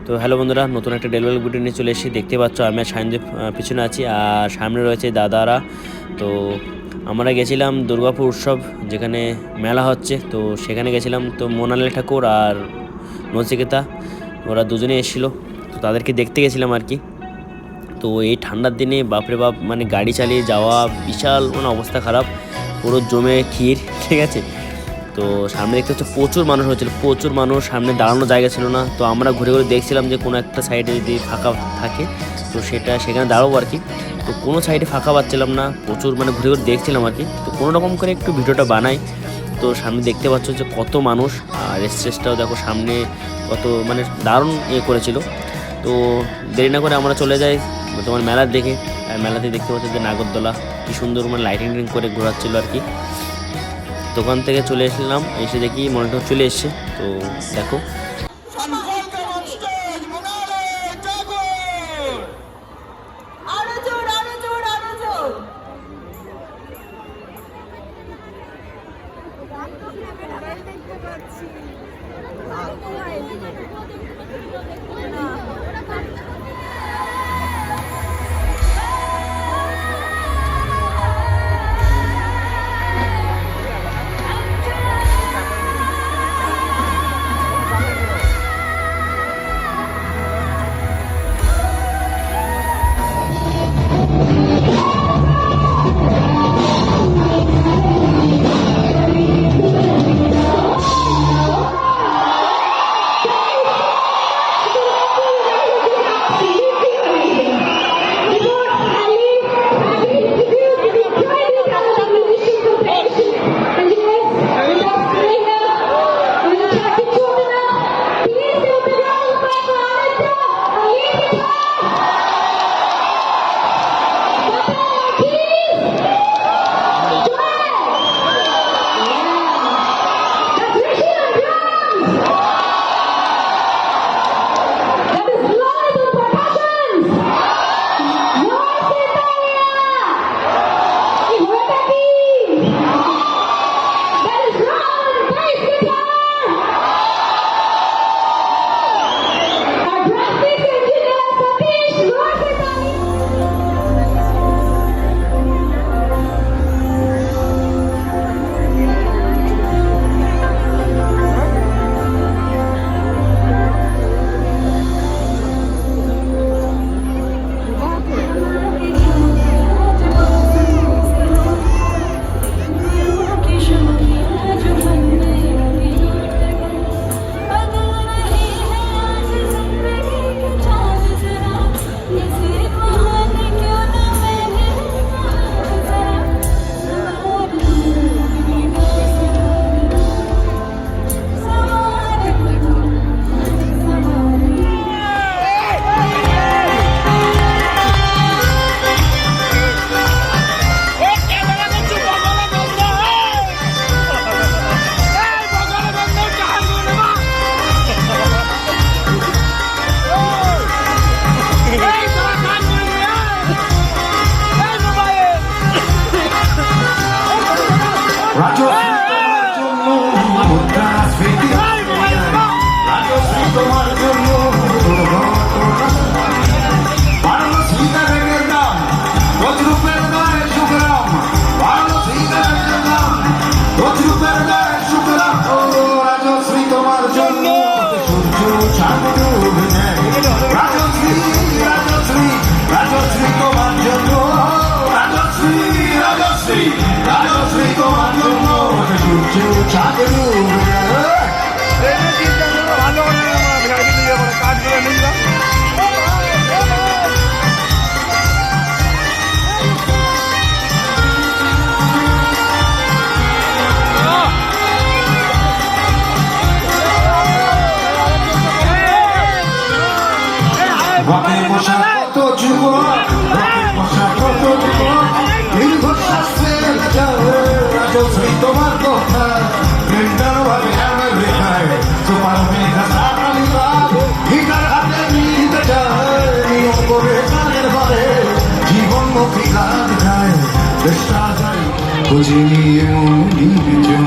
তো হ্যালো বন্ধুরা, নতুন একটা ডেলিভারি ভিডিও নিয়ে চলে এসেছি। দেখতে পাচ্ছ আমি আর সায়নদেব পিছনে আছি, আর সামনে রয়েছে দাদারা। তো আমরা গেছিলাম দুর্গাপুর উৎসব, যেখানে মেলা হচ্ছে, তো সেখানে গেছিলাম। তো মোনালি ঠাকুর আর নচিকেতা ওরা দুজনেই এসেছিলো, তো তাদেরকে দেখতে গেছিলাম আর কি। তো এই ঠান্ডার দিনে বাপরে বাপ, মানে গাড়ি চালিয়ে যাওয়া বিশাল, মানে অবস্থা খারাপ, পুরো জমে ক্ষীর, ঠিক আছে। তো সামনে দেখতে হচ্ছে প্রচুর মানুষ হয়েছিল, প্রচুর মানুষ, সামনে দাঁড়ানোর জায়গা ছিল না। তো আমরা ঘুরে ঘুরে দেখছিলাম যে কোনো একটা সাইডে যদি ফাঁকা থাকে তো সেখানে দাঁড়াবো আর কি। তো কোনো সাইডে ফাঁকা পাচ্ছিলাম না, প্রচুর মানে ঘুরে ঘুরে দেখছিলাম আর কি। তো কোনো রকম করে একটু ভিডিওটা বানাই। তো সামনে দেখতে পাচ্ছ যে কত মানুষ, আর স্টেজটাও দেখো সামনে কত, মানে দারুণ করেছিল। তো দেরি না করে আমরা চলে যাই তোমার মেলার দেখে। আর মেলাতে দেখতে পাচ্ছ যে নাগরদোলা কি সুন্দর, মানে লাইটিং করে ঘোরাচ্ছিল আর কি। দোকান থেকে চলে এসলাম, এসে দেখি মনিটর চলে এসছে। তো দেখো তোমার কথা জীবন খুঁজে নিয়ে নির্জন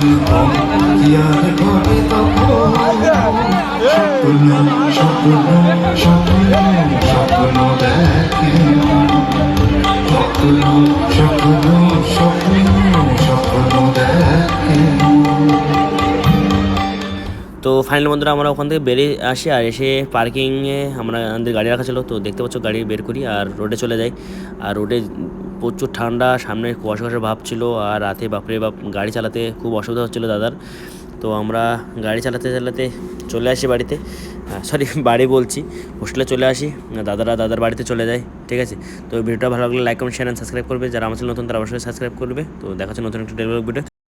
কি আর ঘটে তখন স্বপ্ন স্বপ্ন স্বপ্ন স্বপ্ন দেখে স্বপ্ন স্বপ্ন স্বপ্ন স্বপ্ন দেখে। তো ফাইনাল বন্ধুরা আমরা ওখান থেকে বেরিয়ে আসি আর এসে পার্কিংয়ে আমাদের গাড়ি রাখা ছিল, তো দেখতে পাচ্ছ গাড়ি বের করি আর রোডে চলে যাই। আর রোডে প্রচুর ঠান্ডা, সামনে কুয়াশা কুয়াশা ভাব ছিল আর রাতে বাপরে বাপ গাড়ি চালাতে খুব অসুবিধা হচ্ছিলো দাদার। তো আমরা গাড়ি চালাতে চালাতে চলে আসি বাড়িতে, সরি বাড়ি বলছি, হোস্টেলে চলে আসি, দাদার বাড়িতে চলে যায়। ঠিক আছে, তো ভিডিওটা ভালো লাগলে like comment share and subscribe করবে, যারা আমার চ্যানেল নতুন তারা অবশ্যই সাবস্ক্রাইব করবে। তো দেখা হচ্ছে নতুন একটা ডেভেলপ ভিডিও।